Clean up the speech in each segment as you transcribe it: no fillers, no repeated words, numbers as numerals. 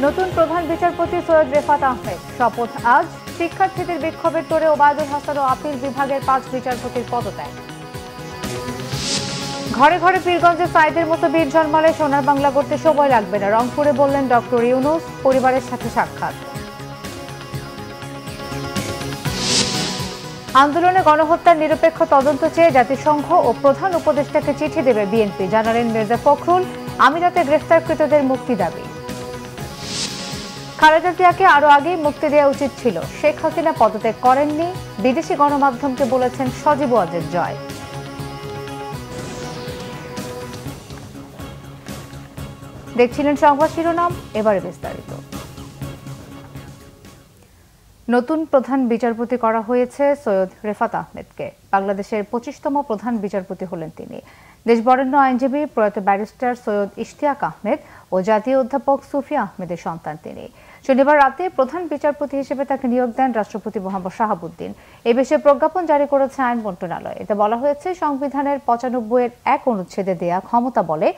নতুন প্রধান বিচারপতি সৈয়দ রেফাত আহমেদ শপথ আজ। শিক্ষার্থীদের বিক্ষোভের তোড়ে ওবায়দুল হাসান ও আপিল বিভাগের 5 বিচারপতির পদত্যাগ। ঘরে ঘরে পীরগঞ্জে সাইদের মতো বীর জন্মালে সোনার বাংলা করতে সময় লাগবে না, রংপুরে বললেন ডক্টর ইউনুস। পরিবারের সাথে সাক্ষাৎ। আন্দোলনে গণহত্যার নিরপেক্ষ তদন্ত চেয়ে জাতিসংঘ ও প্রধান উপদেষ্টাকে চিঠি দেবে বিএনপি, জানালেন মির্জা ফখরুল। আমিরাতে গ্রেফতারকৃতদের মুক্তি দাবি। খালেদা জিয়াকে আরো আগেই মুক্তি দেওয়া উচিত ছিল, শেখ হাসিনা পদত্যাগ করেননি, বিদেশি গণমাধ্যমকে বলেছেন সজীব ওয়াজেদ জয়। দেখছিলেন সংবাদ শিরোনাম, এবারে বিস্তারিত। নতুন প্রধান বিচারপতি করা হয়েছে সৈয়দ রেফাত আহমেদকে। বাংলাদেশের 25তম প্রধান বিচারপতি হলেন তিনি। দেশবরেণ্য আইনজীবী প্রয়াত ব্যারিস্টার সৈয়দ ইশতিয়াক আহমেদ ও জাতীয় অধ্যাপক সুফিয়া আহমেদের সন্তান তিনি। শনিবার রাতে প্রধান বিচারপতি হিসেবে তাকে নিয়োগ দেন রাষ্ট্রপতি মোহাম্মদ শাহাবুদ্দিন। এ বিষয়ে প্রজ্ঞাপন জারি করেছে আইন মন্ত্রণালয়। এতে বলা হয়েছে, সংবিধানের 95-1 অনুচ্ছেদে দেয়া ক্ষমতা বলে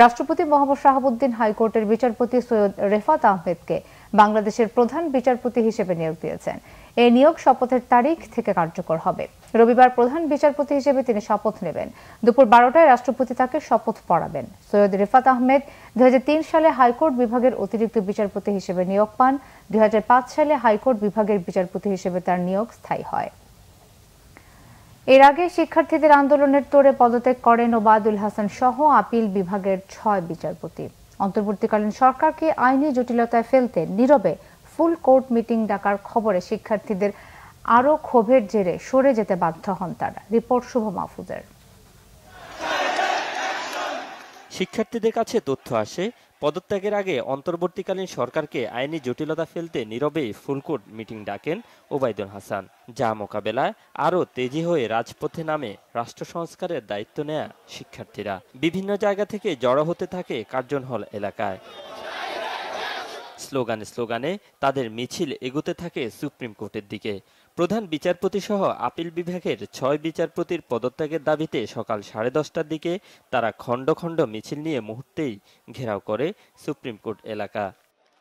রাষ্ট্রপতি মোহাম্মদ শাহাবুদ্দিন হাইকোর্টের বিচারপতি সৈয়দ রেফাত আহমেদকে বাংলাদেশের প্রধান বিচারপতি হিসেবে নিয়োগ দিয়েছেন। এই নিয়োগ শপথের তারিখ থেকে কার্যকর হবে। রবিবার প্রধান বিচারপতি হিসেবে তিনি শপথ নেবেন। দুপুর 12টায় রাষ্ট্রপতি তাকে শপথ পড়াবেন। সৈয়দ রেফাত আহমেদ 2003 সালে হাইকোর্ট বিভাগের অতিরিক্ত বিচারপতি হিসেবে নিয়োগ পান। 2005 সালে হাইকোর্ট বিভাগের বিচারপতি হিসেবে তার নিয়োগ স্থায়ী হয়। এর আগে শিক্ষার্থীদের আন্দোলনের তোড়ে পদত্যাগ করেন ওবায়দুল হাসান সহ আপিল বিভাগের 6 বিচারপতি। অন্তর্বর্তীকালীন সরকারকে আইনি জটিলতায় ফেলতে নীরবে ফুল কোর্ট মিটিং ডাকার খবরে শিক্ষার্থীদের আরো ক্ষোভের জেরে সরে যেতে বাধ্য হন তারা। রিপোর্ট শুভ মাহফুজের। শিক্ষার্থীদের কাছে তথ্য আসে, পদত্যাগের আগে অন্তর্বর্তীকালীন সরকারকে আইনি জটিলতা ফেলতে নীরবেই ফুলকোর্ট মিটিং ডাকেন ওবায়দুল হাসান, যা মোকাবেলায় আরও তেজি হয়ে রাজপথে নামে রাষ্ট্র সংস্কারের দায়িত্ব নেয়া শিক্ষার্থীরা। বিভিন্ন জায়গা থেকে জড়ো হতে থাকে কার্জন হল এলাকায়। স্লোগানে স্লোগানে তাদের মিছিল এগোতে থাকে সুপ্রিম কোর্টের দিকে। প্রধান বিচারপতি সহ আপিল বিভাগের 6 বিচারপতির পদত্যাগের দাবিতে সকাল 10:30টার দিকে তারা খণ্ড খণ্ড মিছিল নিয়ে মুহূর্তেই ঘেরাও করে সুপ্রিম কোর্ট এলাকা।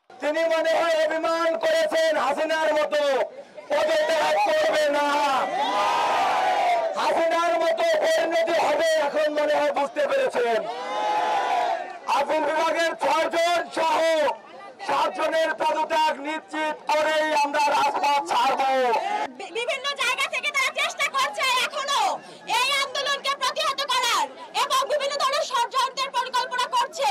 তিনি মনে হয় অভিমান করেছেন হাসিনার মতো পদত্যাগ করবে না, হাসিনার মতো পরিণতি হবে এখন মনে হয় বুঝতে পেরেছেন। আপিল বিভাগের 6 জন সহ 7 জনের পদত্যাগ নিশ্চিত করেই আমরা রাজপথ ছাড়ব। বিভিন্ন জায়গা থেকে তারা চেষ্টা করছে এখনো এই আন্দোলনকে প্রতিহত করার এবং বিভিন্ন ধরনের ষড়যন্ত্রের পরিকল্পনা করছে।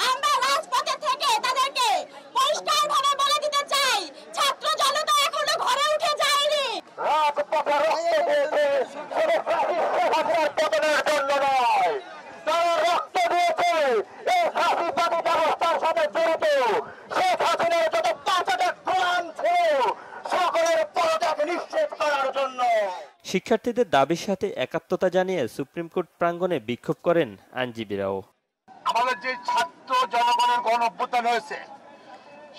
আমরা রাজপথে থেকে তাদেরকে পরিষ্কারভাবে বলে দিতে চাই, ছাত্র জনতা এখনো ঘরে উঠে যায়নি। রাজপথে রক্ত দিয়েছে পতনের জন্য নয়, তারা রক্ত দিয়েছে এই ফাঁসিবাদী ব্যবস্থার সাথে জড়িত শেখ হাসিনার যত পাঁচটা প্রাণ ছিল সকলের পদত্যাগ নিশ্চিত করার জন্য। শিক্ষার্থীদের দাবির সাথে একাত্মতা জানিয়ে সুপ্রিম কোর্ট প্রাঙ্গণে বিক্ষোভ করেন আইনজীবীরাও। আমাদের যে ছাত্র জনগণের গণ অভ্যুত্থান হয়েছে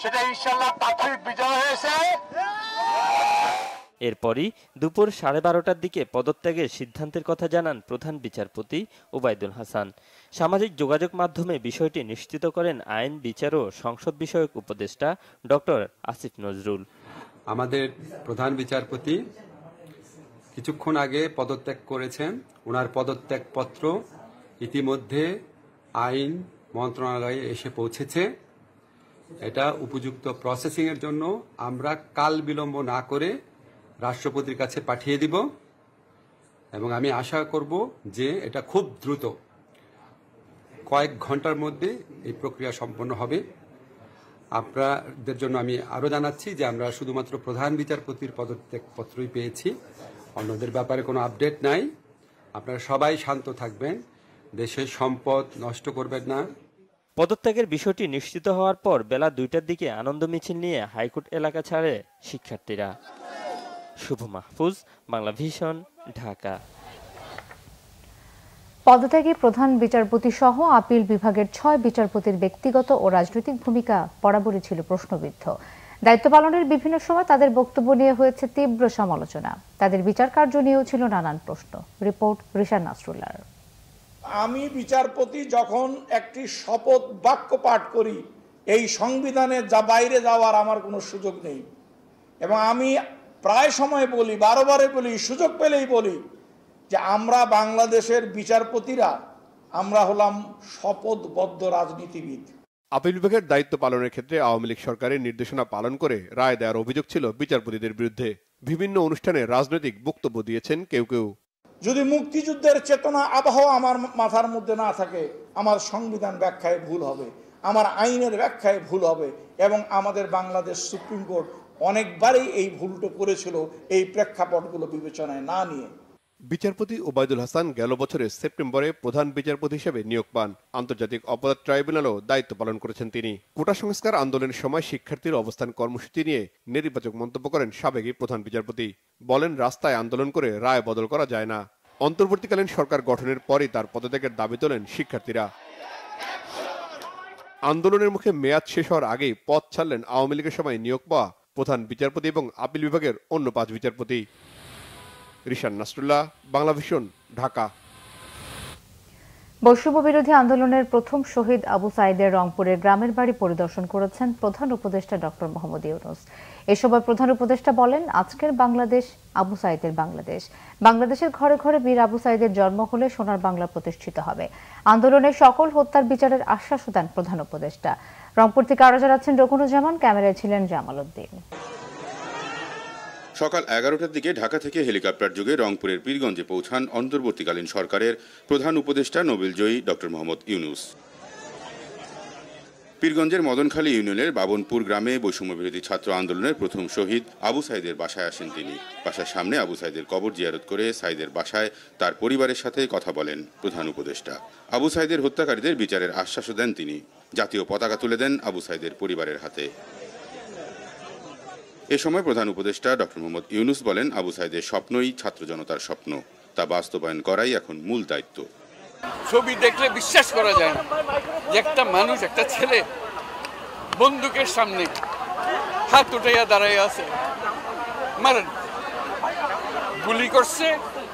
সেটা ইনশাআল্লাহ প্রাথমিক বিজয় হয়েছে। এরপরই দুপুর 12:30টার দিকে পদত্যাগের সিদ্ধান্তের কথা জানান প্রধান বিচারপতি ওবায়দুল হাসান। সামাজিক যোগাযোগ মাধ্যমে বিষয়টি নিশ্চিত করেন আইন, বিচার ও সংসদ বিষয়ক উপদেষ্টা ডক্টর আসিফ নজরুল। আমাদের প্রধান বিচারপতি কিছুক্ষণ আগে পদত্যাগ করেছেন। ওনার পদত্যাগ পত্র ইতিমধ্যে আইন মন্ত্রণালয়ে এসে পৌঁছেছে। এটা উপযুক্ত প্রসেসিং এর জন্য আমরা কাল বিলম্ব না করে রাষ্ট্রপতির কাছে পাঠিয়ে দিব এবং আমি আশা করব যে এটা খুব দ্রুত কয়েক ঘন্টার মধ্যে এই প্রক্রিয়া সম্পন্ন হবে। আপনাদের জন্য আমি আরো জানাচ্ছি যে আমরা শুধুমাত্র প্রধান বিচারপতির পদত্যাগ পত্রই পেয়েছি, অন্যদের ব্যাপারে কোনো আপডেট নাই। আপনারা সবাই শান্ত থাকবেন, দেশের সম্পদ নষ্ট করবেন না। পদত্যাগের বিষয়টি নিশ্চিত হওয়ার পর বেলা 2টার দিকে আনন্দ মিছিল নিয়ে হাইকোর্ট এলাকা ছাড়ে শিক্ষার্থীরা। শুভ মাহফুজ, বাংলা ভিশন, ঢাকা। পদত্যাগী প্রধান বিচারপতি সহ আপিল বিভাগের 6 বিচারপতির ব্যক্তিগত ও রাজনৈতিক ভূমিকা বরাবরই ছিল প্রশ্নবিদ্ধ। দায়িত্ব পালনের বিভিন্ন সময় তাদের বক্তব্য নিয়ে হয়েছে তীব্র সমালোচনা। তাদের বিচার কার্য নিয়েও ছিল নানান প্রশ্ন। রিপোর্ট রিশান নাসরুল্লাহ। আমি বিচারপতি যখন একটি শপথ বাক্য পাঠ করি, এই সংবিধানের বাইরে যাওয়ার আমার কোনো সুযোগ নেই। এবং আমি প্রায় সময় বলি, বারবারে বলি, সুযোগ পেলেই বলি যে আমরা বাংলাদেশের বিচারপতিরা আমরা হলাম শপথবদ্ধ রাজনীতিবিদ। আপিল বিভাগের দায়িত্ব পালনের ক্ষেত্রে আওয়ামী লীগ সরকারের নির্দেশনা পালন করে রায় দেওয়ার অভিযোগ ছিল বিচারপতিদের বিরুদ্ধে। বিভিন্ন অনুষ্ঠানে রাজনৈতিক বক্তব্য দিয়েছেন কেউ কেউ। যদি মুক্তিযুদ্ধের চেতনা আবহাওয়া আমার মাথার মধ্যে না থাকে, আমার সংবিধান ব্যাখ্যায় ভুল হবে, আমার আইনের ব্যাখ্যায় ভুল হবে। এবং আমাদের বাংলাদেশ সুপ্রিম কোর্ট অনেকবারই এই ভুলটা করেছিল এই প্রেক্ষাপটগুলো বিবেচনায় না নিয়ে। বিচারপতি ওবায়দুল হাসান গেল বছরের সেপ্টেম্বরে প্রধান বিচারপতি হিসেবে নিয়োগ পান। আন্তর্জাতিক অপরাধ ট্রাইব্যুনালও দায়িত্ব পালন করেছেন তিনি। কোটা সংস্কার আন্দোলনের সময় শিক্ষার্থীর অবস্থান কর্মসূচি নিয়ে নেতিবাচক মন্তব্য করেন সাবেক প্রধান বিচারপতি। বলেন, রাস্তায় আন্দোলন করে রায় বদল করা যায় না। অন্তর্বর্তীকালীন সরকার গঠনের পরই তার পদত্যাগের দাবি তোলেন শিক্ষার্থীরা। আন্দোলনের মুখে মেয়াদ শেষ হওয়ার আগেই পদ ছাড়লেন আওয়ামী লীগের সময় নিয়োগ পাওয়া প্রধান বিচারপতি এবং আপিল বিভাগের অন্য 5 বিচারপতি। রিশান নাসরুল্লাহ, বাংলাভিশন, ঢাকা। বৈষম্য বিরোধী আন্দোলনের প্রথম শহীদ আবু সাইদের রংপুরের গ্রামের বাড়ি পরিদর্শন করেছেন প্রধান উপদেষ্টা ডক্টর মোহাম্মদ ইউনূস। এ সময় প্রধান উপদেষ্টা বলেন, আজকের বাংলাদেশ আবু সাইদের বাংলাদেশ। বাংলাদেশের ঘরে ঘরে বীর আবু সাইদের জন্ম হলে সোনার বাংলা প্রতিষ্ঠিত হবে। আন্দোলনের সকল হত্যার বিচারের আশ্বাস দেন প্রধান উপদেষ্টা। রংপুর থেকে আরো জানাচ্ছেন রকুনুজ্জামান, ক্যামেরায় ছিলেন জামাল উদ্দিন। সকাল 11টার দিকে ঢাকা থেকে হেলিকপ্টার যোগে রংপুরের পীরগঞ্জে পৌঁছান অন্তর্বর্তীকালীন সরকারের প্রধান উপদেষ্টা নোবেলজয়ী ডক্টর মোহাম্মদ ইউনূস। পীরগঞ্জের মদনখালী ইউনিয়নের বাবনপুর গ্রামে বৈষম্য বিরোধী ছাত্র আন্দোলনের প্রথম শহীদ আবু সাইদের বাসায় আসেন তিনি। বাসার সামনে আবু সাইদের কবর জিয়ারত করে সাইদের বাসায় তার পরিবারের সাথে কথা বলেন প্রধান উপদেষ্টা। আবু সাইদের হত্যাকারীদের বিচারের আশ্বাসও দেন তিনি। জাতীয় পতাকা তুলে দেন আবু সাইদের পরিবারের হাতে। এ সময় প্রধান উপদেষ্টা ডক্টর মোহাম্মদ ইউনূস বলেন, আবু সাইদের স্বপ্নই ছাত্র জনতার স্বপ্ন, তা বাস্তবায়ন করাই এখন মূল দায়িত্ব। ছবি দেখলে বিশ্বাস করা যায় না যে একটা মানুষ, একটা ছেলে বন্দুকের সামনে হাত উঠাইয়া দাঁড়াইয়া আছে। মারেন, গুলি করছে,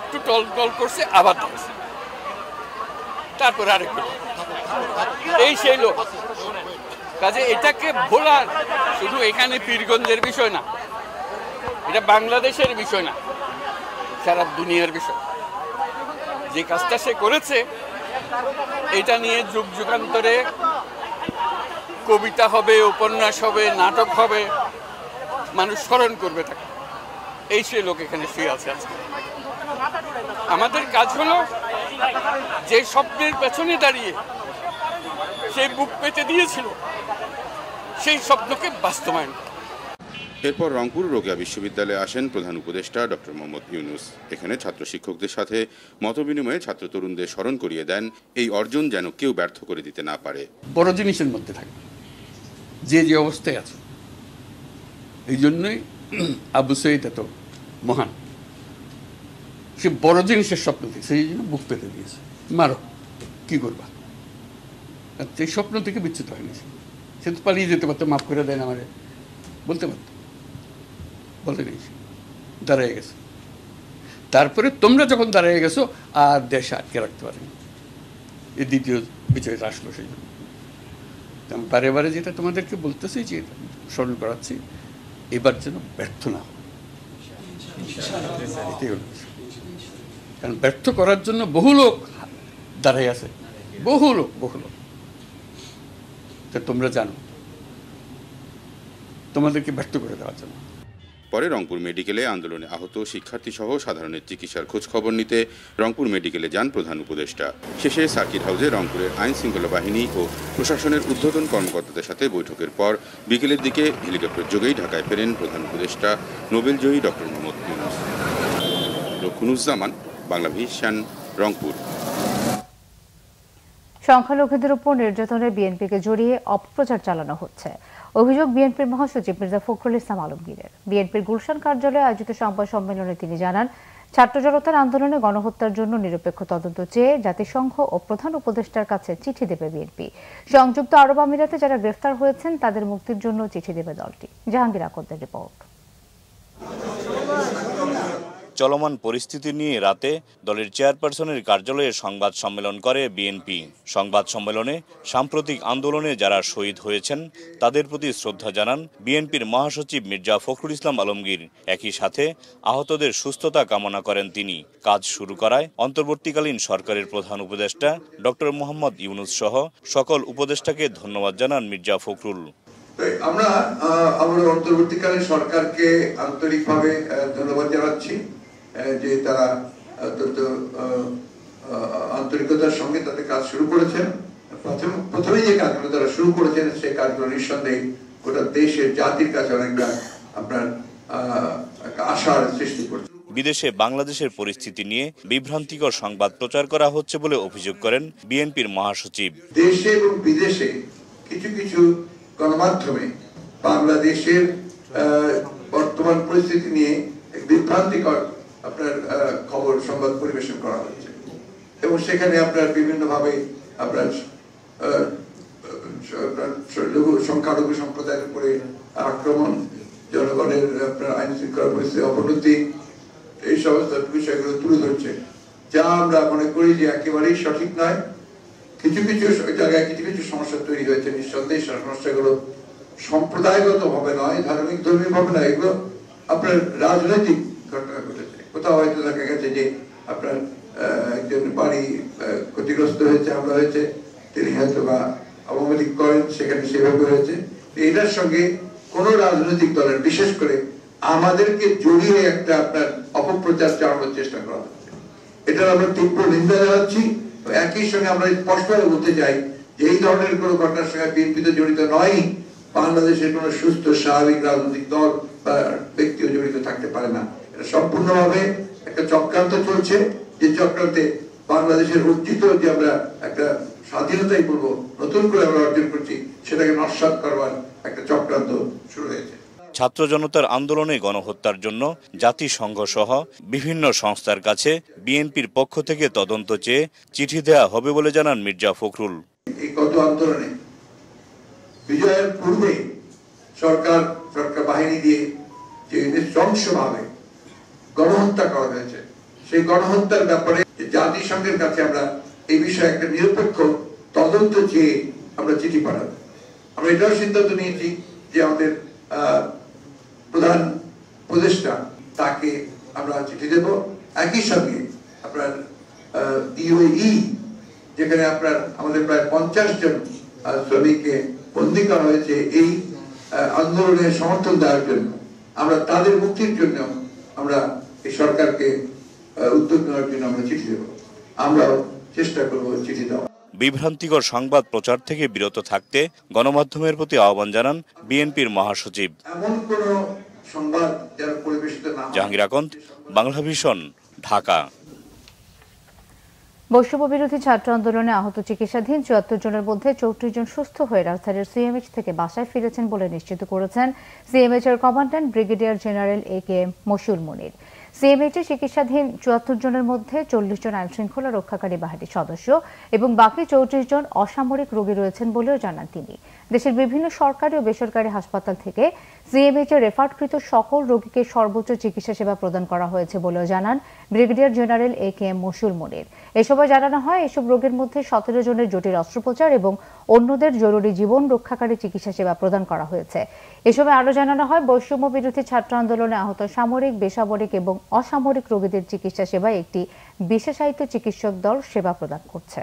একটু টল করছে, আবার ধরছে, তারপরে আরেকটু। এই সেই লোক। কাজে এটাকে ভোলার শুধু এখানে পীরগঞ্জের বিষয় না, এটা বাংলাদেশের বিষয় না, সারা দুনিয়ার বিষয়। যে কাজটা সে করেছে এটা নিয়ে যুগ যুগান্তরে কবিতা হবে, উপন্যাস হবে, নাটক হবে, মানুষ স্মরণ করবে তাকে। এই সে লোক এখানে শুয়ে আছে আজকে। আমাদের কাজ হলো যে স্বপ্নের পেছনে দাঁড়িয়ে সে বুক পেতে দিয়েছিল সেই স্বপ্নকে বাস্তবায়ন। এরপর রংপুর রোকেয়া বিশ্ববিদ্যালয়ে আসেন প্রধান উপদেষ্টা ডক্টর মোহাম্মদ ইউনূস। এখানে ছাত্র শিক্ষকদের সাথে মতবিনিময়ে ছাত্র তরুণদের স্মরণ করিয়ে দেন এই অর্জন যেন কেউ ব্যর্থ করে দিতে না পারে। বড় জিনিসের মধ্যে থাকে যে যে অবস্থায় আছে, এই জন্যই আবু সাইদ এত মহান। সে বড় জিনিসের স্বপ্ন থেকে সেই জন্য বুক পেতে দিয়েছে। মারো, কি করবা? সেই স্বপ্ন থেকে বিচ্যুত হয়নি। সে তো পালিয়ে যেতে পারতো, মাফ করে দেন আমারে বলতে পারতো, বলতে নেই, দাঁড়িয়ে গেছে। তারপরে তোমরা যখন দাঁড়িয়ে গেছো আর দেশ আটকে রাখতে পারেনি। এই দ্বিতীয় বিজয়টা আসলো সেই জন্য। বারে বারে যেটা তোমাদেরকে বলতেছি, যে স্মরণ করাচ্ছি, এবার যেন ব্যর্থ না হয়। কারণ ব্যর্থ করার জন্য বহু লোক দাঁড়াই আছে, বহু লোক। তোমরা জানো, তোমাদেরকে ব্যর্থ করে দেওয়ার জন্য। পরে রংপুর মেডিকেলে আন্দোলনে আহত শিক্ষার্থী সহ সাধারণের চিকিৎসার খোঁজ খবর নিতে রংপুর মেডিকেলে যান প্রধান উপদেষ্টা। শেষে সার্কিট হাউসে রংপুরের আইন শৃঙ্খলা বাহিনী ও প্রশাসনের ঊর্ধ্বতন কর্মকর্তাদের সাথে বৈঠকের পর বিকেলের দিকে হেলিকপ্টার যোগেই ঢাকায় ফেরেন প্রধান উপদেষ্টা নোবেলজয়ী ডক্টর মোহাম্মদ ইউনূস। রকুনুজ্জামান, বাংলাভিশন, রংপুর। সংখ্যালঘুদের উপর নির্যাতনে বিএনপিকে জড়িয়ে অপপ্রচার চালানো হচ্ছে, অভিযোগ বিএনপির মহাসচিব মির্জা ফখরুল ইসলাম আলমগীরের। বিএনপির গুলশান কার্যালয়ে আয়োজিত সংবাদ সম্মেলনে তিনি জানান, ছাত্র জনতার আন্দোলনে গণহত্যার জন্য নিরপেক্ষ তদন্ত চেয়ে জাতিসংঘ ও প্রধান উপদেষ্টার কাছে চিঠি দেবে বিএনপি। সংযুক্ত আরব আমিরাতে যারা গ্রেফতার হয়েছেন তাদের মুক্তির জন্য চিঠি দেবে দলটি। জাহাঙ্গীর আকন্দের রিপোর্ট। চলমান পরিস্থিতি নিয়ে রাতে দলের চেয়ারপারসনের কার্যালয়ে সংবাদ সম্মেলন করে বিএনপি। সংবাদ সম্মেলনে সাম্প্রতিক আন্দোলনে যারা শহীদ হয়েছেন তাদের প্রতি শ্রদ্ধা জানান বিএনপির মহাসচিব মির্জা ফখরুল ইসলাম আলমগীর। একই সাথে আহতদের সুস্থতা কামনা করেন তিনি। কাজ শুরু করায় অন্তর্বর্তীকালীন সরকারের প্রধান উপদেষ্টা ডক্টর মোহাম্মদ ইউনূস সহ সকল উপদেষ্টাকে ধন্যবাদ জানান মির্জা ফখরুল। আমরা আমাদের অন্তর্বর্তীকালীন সরকারকে আন্তরিকভাবে ধন্যবাদ জানাচ্ছি যে তারা অত্যন্ত আন্তরিকতার সঙ্গে তাদের কাজ শুরু করেছেন। প্রথমে যে কাজগুলো তারা শুরু করেছেন সেই কাজগুলো নিঃসন্দেহে গোটা দেশের জাতির কাছে অনেকটা আপনার আশার সৃষ্টি করছে। বিদেশে বাংলাদেশের পরিস্থিতি নিয়ে বিভ্রান্তিকর সংবাদ প্রচার করা হচ্ছে বলে অভিযোগ করেন বিএনপির মহাসচিব। দেশে এবং বিদেশে কিছু কিছু গণমাধ্যমে বাংলাদেশের বর্তমান পরিস্থিতি নিয়ে বিভ্রান্তিকর আপনার খবর সংবাদ পরিবেশন করা হচ্ছে এবং সেখানে আপনার বিভিন্নভাবে আপনার সংখ্যালঘু সম্প্রদায়ের উপরে আক্রমণ, জনগণের আপনার আইন শৃঙ্খলা পরিস্থিতির অবনতি, এই সমস্ত বিষয়গুলো তুলে ধরছে, যা আমরা মনে করি যে একেবারেই সঠিক নয়। কিছু কিছু জায়গায় কিছু কিছু সমস্যা তৈরি হয়েছে, নিঃসন্দেহে সমস্যাগুলো সম্প্রদায়গত ভাবে নয়, ধর্মীয় ভাবে নয়, এগুলো আপনার রাজনৈতিক ঘটনা ঘটেছে। কোথাও হয়তো দেখা গেছে যে আপনার একজন বাড়ি ক্ষতিগ্রস্ত হয়েছে, হামলা হয়েছে, তিনি হয়তো বা আওয়ামী লীগ করেন, সেখানে সেভাবে হয়েছে। এটার সঙ্গে কোন রাজনৈতিক দলের, বিশেষ করে আমাদেরকে জড়িয়ে একটা আপনার অপপ্রচার চালানোর চেষ্টা করা হচ্ছে, এটার আমরা তীব্র নিন্দা জানাচ্ছি। একই সঙ্গে আমরা স্পষ্টভাবে বলতে চাই যে এই ধরনের কোনো ঘটনার সঙ্গে বিএনপি তো জড়িত নয়, বাংলাদেশের কোনো সুস্থ স্বাভাবিক রাজনৈতিক দল বা ব্যক্তিও জড়িত থাকতে পারে না। এটা সম্পূর্ণভাবে একটা চক্রান্ত চলছে, যে চক্রান্তে বাংলাদেশের অর্জিত যে আমরা একটা স্বাধীনতাই বলবো নতুন করে আমরা অর্জন করছি, সেটাকে নস্যাৎ করবার একটা চক্রান্ত শুরু হয়েছে। ছাত্র জনতার আন্দোলনে গণহত্যার জন্য জাতিসংঘ সহ বিভিন্ন সংস্থার কাছে বিএনপির পক্ষ থেকে তদন্ত চেয়ে চিঠি দেয়া হবে বলে জানান মির্জা ফখরুল। এই গত আন্দোলনে বিজয়ের পূর্বে সরকার বাহিনী দিয়ে যে নৃশংসভাবে গণহত্যা করা হয়েছে, সেই গণহত্যার ব্যাপারে জাতিসংঘের কাছে আমরা এই বিষয়ে একটা নিরপেক্ষ তদন্ত চেয়ে আমরা চিঠি পাঠাবো। আমরা এটাও সিদ্ধান্ত নিয়েছি যে আমাদের প্রধান উপদেষ্টা তাকে আমরা চিঠি দেব। একই সঙ্গে আপনার ইউএই, যেখানে আপনার আমাদের প্রায় 50 জন শ্রমিককে বন্দী করা হয়েছে এই আন্দোলনের সমর্থন দেওয়ার জন্য, আমরা তাদের মুক্তির জন্য আমরা এই সরকারকে উদ্যোগ নেওয়ার জন্য আমরা চিঠি দেব। আমরাও চেষ্টা করব চিঠি দেওয়া। বিভ্রান্তিকর সংবাদ প্রচার থেকে বিরত থাকতে গণমাধ্যমের প্রতি আহ্বান জানান বিএনপির মহাসচিব। এমন কোন সংবাদ যারা পরিবেশিত না। জাহাঙ্গীর আকন্দ, বাংলা ভিশন, ঢাকা। বৈষম্য বিরোধী ছাত্র আন্দোলনে আহত চিকিৎসাধীন ৭৪ জনের মধ্যে ৩৪ জন সুস্থ হয়ে রাজধানীর সিএমএইচ থেকে বাসায় ফিরেছেন বলে নিশ্চিত করেছেন সিএমএইচ এর commandant brigadier general AKM Mashiur Monir. সিএমএইচে চিকিৎসাধীন ৭৪ জনের মধ্যে ৪০ জন আইনশৃঙ্খলা রক্ষাকারী বাহিনীর সদস্য এবং বাকি ৩৪ জন অসামরিক রোগী রয়েছেন বলেও জানান তিনি। দেশের বিভিন্ন সরকারি ও বেসরকারি হাসপাতাল থেকে সিএমএইচে রেফারকৃত সকল রোগীকে সর্বোচ্চ চিকিৎসা সেবা প্রদান করা হয়েছে বলেও জানান ব্রিগেডিয়ার জেনারেল একেএম মশিউর মনির। এ সময় জানানো হয় এসব রোগের মধ্যে ১৭ জনের জটিল অস্ত্রোপচার এবং অন্যদের জরুরি জীবন রক্ষাকারী চিকিৎসা সেবা প্রদান করা হয়েছে। এ সময় আরও জানানো হয় বৈষম্য বিরোধী ছাত্র আন্দোলনে আহত সামরিক, বেসামরিক এবং অসামরিক রোগীদের চিকিৎসা সেবায় একটি বিশেষায়িত চিকিৎসক দল সেবা প্রদান করছে।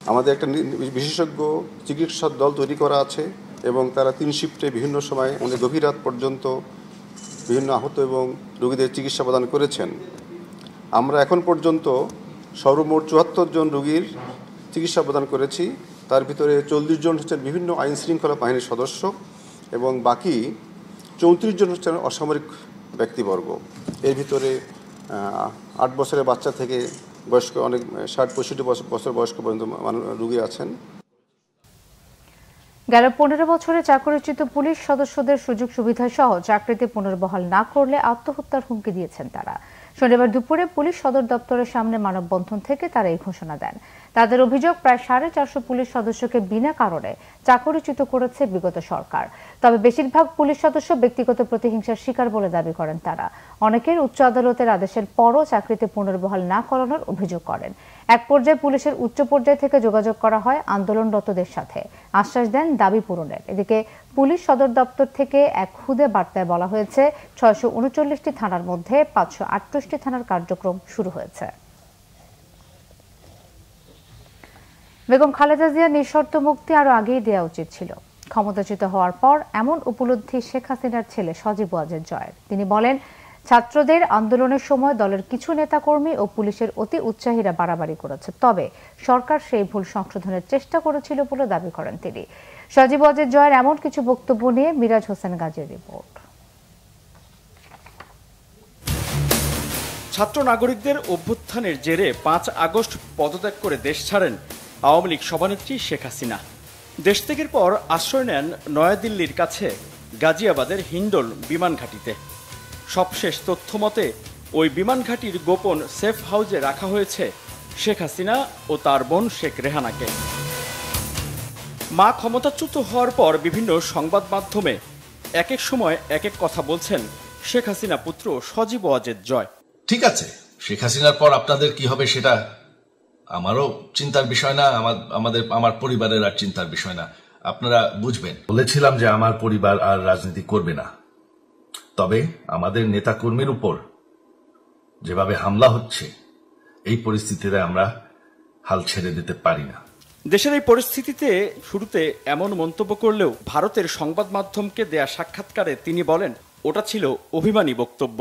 আমাদের একটা বিশেষজ্ঞ চিকিৎসক দল তৈরি করা আছে এবং তারা ৩ শিফটে বিভিন্ন সময় অনেক গভীর রাত পর্যন্ত বিভিন্ন আহত এবং রোগীদের চিকিৎসা প্রদান করেছেন। আমরা এখন পর্যন্ত সর্বমোট ৭৪ জন রোগীর চিকিৎসা প্রদান করেছি। তার ভিতরে ৪০ জন হচ্ছেন বিভিন্ন আইন শৃঙ্খলা বাহিনীর সদস্য এবং বাকি ৩৪ জন হচ্ছেন অসামরিক ব্যক্তিবর্গ। এর ভিতরে ৮ বছরের বাচ্চা থেকে বয়স্ক অনেক ৬০-৬৫ বছর বয়স্ক পর্যন্ত রোগী আছেন। গেল ১৫ বছরে চাকরিচ্যুত পুলিশ সদস্যদের সুযোগ সুবিধা সহ চাকরিতে পুনর্বহাল না করলে আত্মহত্যার হুমকি দিয়েছেন তারা। শনিবার দুপুরে পুলিশ সদর দপ্তরের সামনে মানববন্ধন থেকে তারা এই ঘোষণা দেন। তাদের অভিযোগ, প্রায় 450 পুলিশ সদস্যকে বিনা কারণে চাকরিচ্যুত করেছে বিগত সরকার। তবে বেশিরভাগ পুলিশ সদস্য ব্যক্তিগত প্রতিহিংসার শিকার বলে দাবি করেন তারা। অনেকের উচ্চ আদালতের আদেশের পরও চাকরিতে পুনর্বহাল না করানোর অভিযোগ করেন। এক পর্যায়ে পুলিশের উচ্চ পর্যায় থেকে যোগাযোগ করা হয় আন্দোলনরতদের সাথে, আশ্বাস দেন দাবি পূরণের। এদিকে পুলিশ সদর দপ্তর থেকে এক খুদে বার্তায় বলা হয়েছে 639টি থানার মধ্যে 538টি থানার কার্যক্রম শুরু হয়েছে। বেগম খালেদা জিয়ার নিঃশর্ত মুক্তি আরো আগেই দেওয়া উচিত ছিল। ক্ষমতাচ্যুত হওয়ার পর এমন উপলব্ধি শেখ হাসিনার ছেলে সজীব ওয়াজেদ জয়ের। তিনি বলেন, ছাত্রদের আন্দোলনের সময় দলের কিছু নেতাকর্মী ও পুলিশের অতি উৎসাহীরা বাড়াবাড়ি করেছে, তবে সরকার সেই ভুল সংশোধনের চেষ্টা করেছিল বলে দাবি করেন তিনি। সজীব ওয়াজেদ জয়ের এমন কিছু বক্তব্য নিয়ে মিরাজ হোসেন গাজীর রিপোর্ট। ছাত্র নাগরিকদের অভ্যুত্থানের জেরে 5 আগস্ট পদত্যাগ করে দেশ ছাড়েন আওয়ামী লীগ সভানেত্রী শেখ হাসিনা। দেশ ত্যাগের পর আশ্রয় নেন নয়াদিল্লির কাছে গাজিয়াবাদের হিন্ডল বিমান ঘাঁটিতে। সবশেষ তথ্য মতে ওই বিমান ঘাঁটির গোপন সেফ হাউসে রাখা হয়েছে শেখ হাসিনা ও তার বোন শেখ রেহানাকে। মা ক্ষমতাচ্যুত হওয়ার পর বিভিন্ন সংবাদ মাধ্যমে এক এক সময় এক এক কথা বলছেন শেখ হাসিনা পুত্র সজীব ওয়াজেদ জয়। ঠিক আছে, শেখ হাসিনার পর আপনাদের কি হবে সেটা আমারও চিন্তার বিষয় না, আমার পরিবারের আর চিন্তার বিষয় না, আপনারা বুঝবেন। বলেছিলাম যে আমার পরিবার আর রাজনীতি করবে না, তবে আমাদের নেতাকর্মীর উপর যেভাবে হামলা হচ্ছে এই পরিস্থিতিতে আমরা হাল ছেড়ে দিতে পারি না। দেশের এই পরিস্থিতিতে শুরুতে এমন মন্তব্য করলেও ভারতের সংবাদ মাধ্যমকে দেয়া সাক্ষাৎকারে তিনি বলেন, ওটা ছিল অভিমানী বক্তব্য।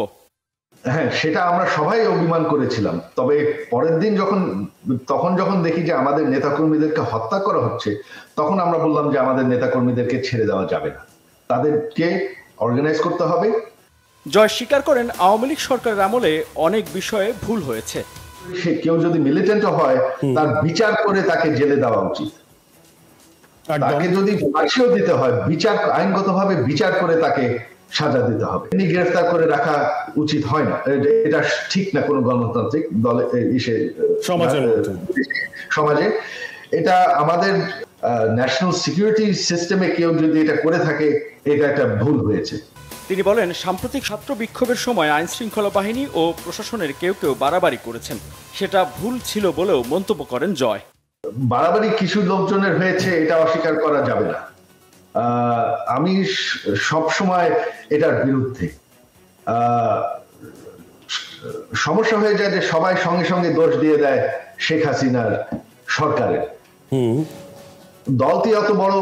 হ্যাঁ, সেটা আমরা সবাই অভিমান করেছিলাম, তবে পরের দিন যখন দেখি যে আমাদের নেতাকর্মীদেরকে হত্যা করা হচ্ছে, তখন আমরা বললাম যে আমাদের নেতাকর্মীদেরকে ছেড়ে দেওয়া যাবে না, তাদেরকে অর্গানাইজ করতে হবে। জয় স্বীকার করেন, আওয়ামী লীগ সরকারের আমলে অনেক বিষয়ে ভুল হয়েছে। সে কেউ যদি মিলিটেন্ট হয় তার বিচার করে তাকে জেলে দেওয়া উচিত, তাকে যদি ফাঁসিও দিতে হয় আইনগতভাবে বিচার করে তাকে সাজা দিতে হবে। গ্রেফতার করে রাখা উচিত হয় না, এটা ঠিক না কোনো গণতান্ত্রিক দলে সমাজে। এটা আমাদের ন্যাশনাল সিকিউরিটি সিস্টেমে কেউ যদি এটা করে থাকে, এটা একটা ভুল হয়েছে। তিনি বলেন, সাম্প্রতিক ছাত্র বিক্ষোভের সময় আইন শৃঙ্খলা বাহিনী ও প্রশাসনের কেউ বাড়াবাড়ি করেছেন, সেটা ভুল ছিল বলেও মন্তব্য করেন জয়। বাড়াবাড়ি কিছু লোকজনের হয়েছে, এটা অস্বীকার করা যাবে না। আমি সব সময় এটার বিরুদ্ধে। সমস্যা হয়ে যায় যে সবাই সঙ্গে সঙ্গে দোষ দিয়ে দেয় শেখ হাসিনার সরকারের। দলটি এত বড়,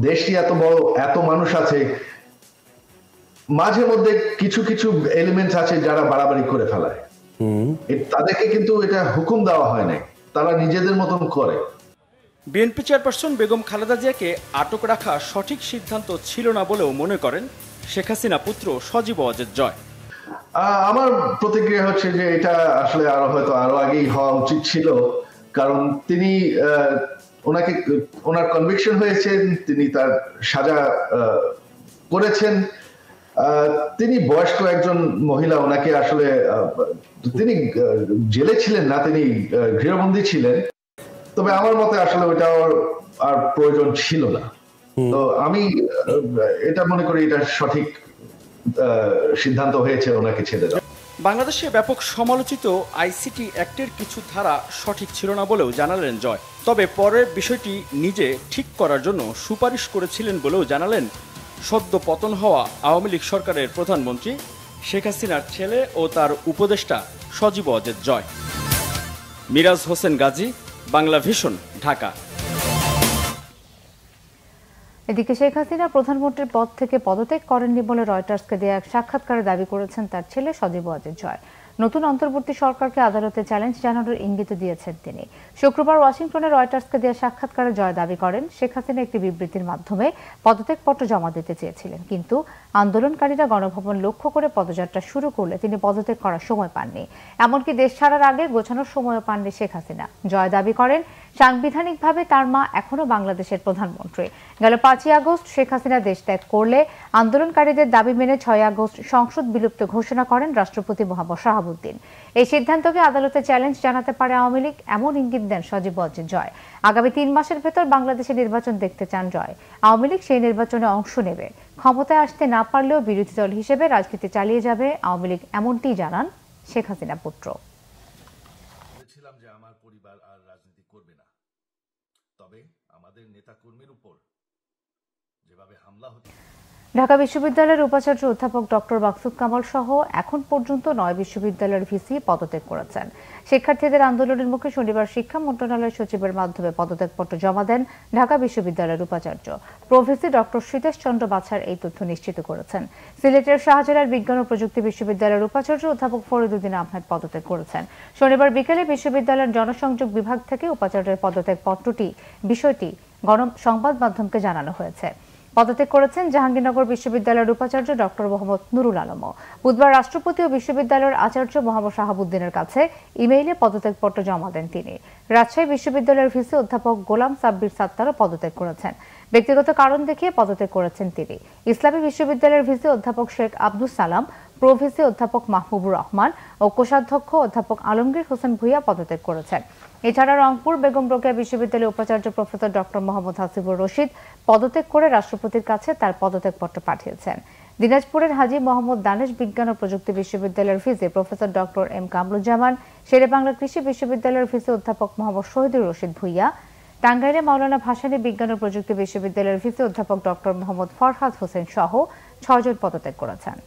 দেশটি এত বড়, এত মানুষ আছে, মাঝে মধ্যে কিছু কিছু এলিমেন্টস আছে যারা বাড়াবাড়ি করে ফেলায়। তাদেরকে কিন্তু এটা হুকুম দেওয়া হয় না, তারা নিজেদের মতন করে। বিএনপি চেয়ারপারসন বেগম খালেদা জিয়াকে আটক রাখা সঠিক সিদ্ধান্ত ছিল না বলেও মনে করেন শেখ হাসিনা পুত্র সজীব ওয়াজেদ জয়। আমার প্রতিক্রিয়া হচ্ছে যে এটা আসলে আরো আগেই হওয়া উচিত ছিল, কারণ তিনি ওনার কনভিকশন হয়েছেন, তিনি তার সাজা করেছেন। তিনি বয়স্ক একজন মহিলা, ওনাকে আসলে তিনি জেলে ছিলেন না, তিনি গৃহবন্দী ছিলেন। তবে আমার মতে আসলে ওইটা আর প্রয়োজন ছিল না। তো আমি এটা মনে করি এটা সঠিক সিদ্ধান্ত হয়েছে ওনাকে ছেড়ে দেওয়া। বাংলাদেশে ব্যাপক সমালোচিত আইসিটি অ্যাক্টের কিছু ধারা সঠিক ছিল না বলেও জানালেন জয়। তবে পরে বিষয়টি নিজে ঠিক করার জন্য সুপারিশ করেছিলেন বলেও জানালেন সদ্য পতন হওয়া আওয়ামী লীগ সরকারের প্রধানমন্ত্রী শেখ হাসিনার ছেলে ও তার উপদেষ্টা সজীব ওয়াজেদ জয়। মিরাজ হোসেন গাজী, বাংলা ভিশন, ঢাকা। এদিকে শেখ হাসিনা প্রধানমন্ত্রীর পদ থেকে পদত্যাগ করেননি বলে রয়টার্সকে দেয়া এক সাক্ষাৎকারে দাবি করেছেন তার ছেলে সজীব ওয়াজেদ জয়। নতুন অন্তর্বর্তী সরকারকে আদালতে চ্যালেঞ্জ জানানোর ইঙ্গিত দিয়েছেন তিনি। শুক্রবার ওয়াশিংটনে রয়টার্সকে দেয়া সাক্ষাৎকারে জয় দাবি করেন, শেখ হাসিনা একটি বিবৃতির মাধ্যমে পদত্যাগপত্র জমা দিতে চেয়েছিলেন, কিন্তু আন্দোলনকারীরা গণভবন লক্ষ্য করে পদযাত্রা শুরু করলে তিনি পদত্যাগ করার সময় পাননি। এমনকি দেশ ছাড়ার আগে গোছানোর সময়ও পাননি শেখ হাসিনা। জয় দাবি করেন, সাংবিধানিকভাবে তার মা এখনো বাংলাদেশের প্রধানমন্ত্রী। গেল 5 আগস্ট শেখ হাসিনা দেশ ত্যাগ করলে আন্দোলনকারীদের দাবি মেনে 6 আগস্ট সংসদ বিলুপ্ত ঘোষণা করেন রাষ্ট্রপতি মোহাম্মদ শাহাবুদ্দিন। শাহাবুদ্দিন। এই সিদ্ধান্তকে আদালতে চ্যালেঞ্জ জানাতে পারে আওয়ামী লীগ, এমন ইঙ্গিত দেন সজীব ওয়াজেদ জয়। আগামী 3 মাসের ভেতর বাংলাদেশে নির্বাচন দেখতে চান জয়। আওয়ামী লীগ সেই নির্বাচনে অংশ নেবে। ক্ষমতায় আসতে না পারলেও বিরোধী দল হিসেবে রাজনীতি চালিয়ে যাবে আওয়ামী লীগ, এমনটি জানান শেখ হাসিনা পুত্র। বলেছিলাম যে আমার পরিবার আর রাজনীতি করবে না, তবে আমাদের নেতাকর্মীর উপর যেভাবে হামলা হচ্ছে। ঢাকা বিশ্ববিদ্যালয়ের উপাচার্য অধ্যাপক ডক্টর মাকসুদ কামাল সহ এখন পর্যন্ত 9 বিশ্ববিদ্যালয়ের ভিসি পদত্যাগ করেছেন। শিক্ষার্থীদের আন্দোলনের মুখে শনিবার শিক্ষা মন্ত্রণালয়ের সচিবের মাধ্যমে পদত্যাগপত্র জমা দেন ঢাকা বিশ্ববিদ্যালয়ের উপাচার্য প্রফেসর ডক্টর সীতেশ চন্দ্র বাছার এই তথ্য নিশ্চিত করেছেন। সিলেটের শাহজালাল বিজ্ঞান ও প্রযুক্তি বিশ্ববিদ্যালয়ের উপাচার্য অধ্যাপক ফরিদুদ্দিন আহমেদ পদত্যাগ করেছেন। শনিবার বিকেলে বিশ্ববিদ্যালয়ের জনসংযোগ বিভাগ থেকে উপাচার্যের বিষয়টি সংবাদ মাধ্যমকে জানানো হয়েছে। পদত্যাগ করেছেন জাহাঙ্গীরনগর বিশ্ববিদ্যালয়ের উপাচার্য ডক্টর মোহাম্মদ নুরুল আলমও। বুধবার রাষ্ট্রপতি ও বিশ্ববিদ্যালয়ের আচার্য মোহাম্মদ শাহাবুদ্দিনের কাছে ইমেইলে পদত্যাগপত্র জমা দেন তিনি। রাজশাহী বিশ্ববিদ্যালয়ের ভিসি অধ্যাপক গোলাম সাব্বির সাত্তারও পদত্যাগ করেছেন। ব্যক্তিগত কারণ দেখিয়ে পদত্যাগ করেছেন তিনি। ইসলামী বিশ্ববিদ্যালয়ের ভিসি অধ্যাপক শেখ আব্দুল সালাম, প্রভিসি অধ্যাপক মাহবুবুর রহমান ও কোষাধ্যক্ষ অধ্যাপক আলমগীর হোসেন ভূঁইয়া পদত্যাগ করেছেন। এছাড়া রংপুর বেগম রোকেয়া বিশ্ববিদ্যালয়ের উপাচার্য প্রফেসর ডক্টর মোহাম্মদ হাসিবুর রশিদ পদত্যাগ করে রাষ্ট্রপতির কাছে তার পদত্যাগপত্র পাঠিয়েছেন। দিনাজপুরের হাজী মোহাম্মদ দানেশ বিজ্ঞান ও প্রযুক্তি বিশ্ববিদ্যালয়ের VC professor doctor M Kamruzzaman, Sher-e-Bangla কৃষি বিশ্ববিদ্যালয়ের ভিসি অধ্যাপক মোহাম্মদ শহীদুর রশিদ ভূঁইয়া, টাঙ্গাইলে মাওলানা ভাসানী বিজ্ঞান ও প্রযুক্তি বিশ্ববিদ্যালয়ের ভিসি অধ্যাপক ডক্টর মোহাম্মদ ফরহাদ হোসেন সহ 6 জন পদত্যাগ করেছেন।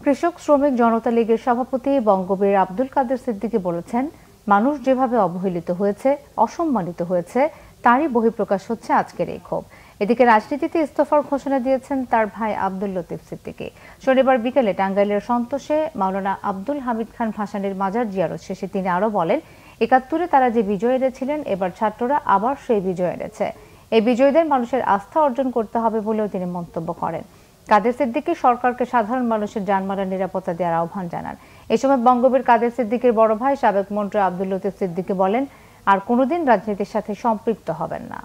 কৃষক শ্রমিক জনতা লীগের সভাপতি বঙ্গবীর আব্দুল কাদের সিদ্দিকী বলেছেন, মানুষ যেভাবে অবহেলিত হয়েছে, অসম্মানিত হয়েছে, তারই বহিঃপ্রকাশ হচ্ছে আজকের এই ক্ষোভ। এদিকে রাজনীতিতে ইস্তফার ঘোষণা দিয়েছেন তার ভাই আব্দুল লতিফ সিদ্দিকী। শনিবার বিকেলে টাঙ্গাইলের সন্তোষে মাওলানা আব্দুল হামিদ খান ভাসানীর মাজার জিয়ারত শেষে তিনি আরো বলেন, ৭১-এ তারা যে বিজয় এনেছিলেন, এবার ছাত্ররা আবার সেই বিজয় এনেছে। এই বিজয়ীদের মানুষের আস্থা অর্জন করতে হবে বলেও তিনি মন্তব্য করেন। কাদের সিদ্দিকী সরকারকে সাধারণ মানুষের জানমালের নিরাপত্তা দেওয়ার আহ্বান জানান। এই সময় বঙ্গবীর কাদের সিদ্দিকীর বড় ভাই সাবেক মন্ত্রী আব্দুল লতিফ সিদ্দিকী বলেন, আর কোনোদিন রাজনীতির সাথে সম্পৃক্ত হবেন না।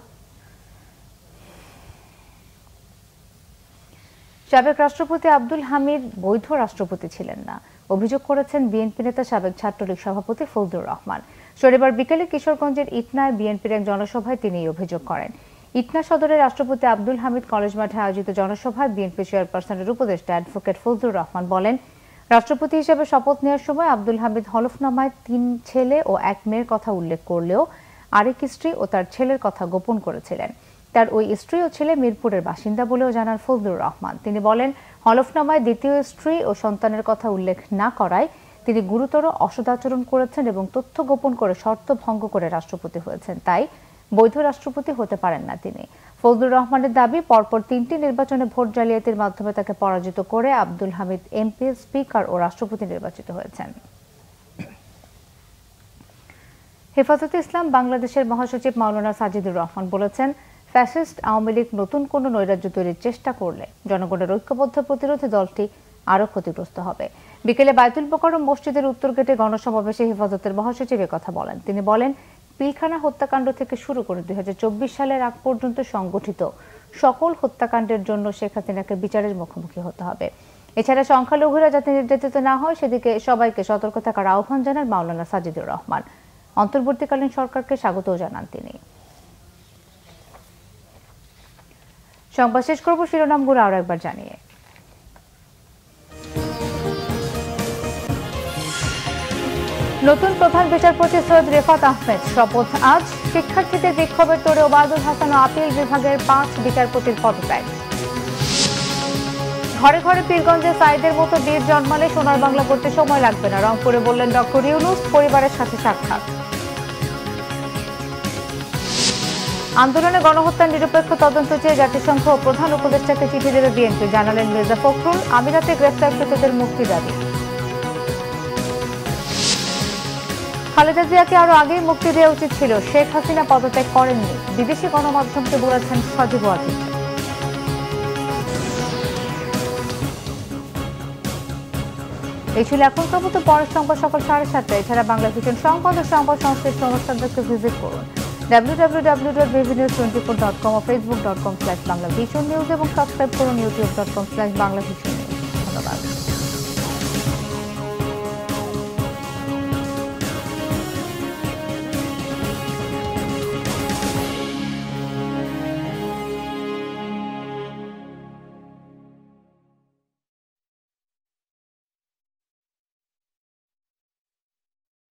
সাবেক রাষ্ট্রপতি আব্দুল হামিদ বৈধ রাষ্ট্রপতি ছিলেন না, অভিযোগ করেছেন বিএনপি নেতা সাবেক ছাত্রলীগ সভাপতি ফজলুর রহমান। শনিবার বিকেলে কিশোরগঞ্জের ইটনায় বিএনপির এক জনসভায় তিনি এই অভিযোগ করেন। ইটনা সদরের রাষ্ট্রপতি আব্দুল হামিদ কলেজ মাঠে আয়োজিত জনসভায় বিএনপি চেয়ারপারসনের উপদেষ্টা অ্যাডভোকেট ফজলুর রহমান বলেন, রাষ্ট্রপতি হিসেবে শপথ নেওয়ার সময় আব্দুল হামিদ হলফনামায় 3 ছেলে ও 1 মেয়ের কথা উল্লেখ করলেও আরেক স্ত্রী ও তার ছেলের কথা গোপন করেছিলেন। তার ওই স্ত্রী ও ছেলে মিরপুরের বাসিন্দা বলেও জানান ফজলুর রহমান। তিনি বলেন, হলফনামায় দ্বিতীয় স্ত্রী ও সন্তানের কথা উল্লেখ না করায় তিনি গুরুতর অসদাচরণ করেছেন এবং তথ্য গোপন করে শর্ত ভঙ্গ করে রাষ্ট্রপতি হয়েছেন, তাই বৈধ রাষ্ট্রপতি হতে পারেন না তিনি। ফজলুর রহমানের দাবি, পরপর 3টি নির্বাচনে ভোট জালিয়াতির মাধ্যমে তাকে পরাজিত করে আব্দুল হামিদ এমপি, স্পিকার ও রাষ্ট্রপতি নির্বাচিত হয়েছেন। হেফাজতে ইসলাম বাংলাদেশের মহাসচিব মাওলানা সাজিদুর রহমান বলেছেন, ফ্যাসিস্ট আওয়ামী লীগ নতুন কোনো নৈরাজ্য তৈরির চেষ্টা করলে জনগণের ঐক্যবদ্ধ প্রতিরোধে দলটি আরও ক্ষতিগ্রস্ত হবে। বিকেলে বায়তুল মোকাররম মসজিদের উত্তর গেটে গণসমাবেশে হেফাজতের মহাসচিব কথা বলেন। তিনি বলেন, পিলখানা হত্যাকাণ্ড থেকে শুরু করে 2024 সালের আগ পর্যন্ত সংগঠিত সকল হত্যাকাণ্ডের জন্য শেখ হাসিনাকে বিচারের মুখোমুখি হতে হবে। এছাড়া সংখ্যালঘুরা যাতে নির্যাতিত না হয় সেদিকে সবাইকে সতর্ক থাকার আহ্বান জানান মাওলানা সাজিদুর রহমান। অন্তর্বর্তীকালীন সরকারকে স্বাগতও জানান তিনি। সংবাদ শেষ করব শিরোনামগুলো আরো একবার জানিয়ে। নতুন প্রধান বিচারপতি সৈয়দ রেফাত আহমেদ শপথ আজ। শিক্ষার্থীদের বিক্ষোভের তোড়ে ওবায়দুল হাসান ও আপিল বিভাগের 5 বিচারপতির পদত্যাগ। ঘরে ঘরে পীরগঞ্জে সাইদের মতো বীর জন্মালে সোনার বাংলা করতে সময় লাগবে না, রংপুরে বললেন ডক্টর ইউনূস। পরিবারের সাথে সাক্ষাৎ। আন্দোলনে গণহত্যার নিরপেক্ষ তদন্ত চেয়ে জাতিসংঘ প্রধান উপদেষ্টাকে চিঠি দেবে বিএনপি, জানালেন মির্জা ফখরুল। আমিরাতে গ্রেফতারকৃতদের মুক্তি দাবি। খালেদা জিয়াকে আরো আগেই মুক্তি দেওয়া উচিত ছিল, শেখ হাসিনা পদত্যাগ করেননি, বিদেশি গণমাধ্যমকে বলেছেন সজীব ওয়াজেদ। এই ছিল এখনকার মতো। পরের সংবাদ সকাল 7:30টায়। এছাড়া বাংলা ভিশন সংবাদ ও সংবাদ সংশ্লিষ্ট অনুষ্ঠানকে ভিজিট করুন www.bvnews24.com ও facebook.com/banglavisionnews এবং সাবস্ক্রাইব করুন youtube.com/banglavisionnews। ধন্যবাদ।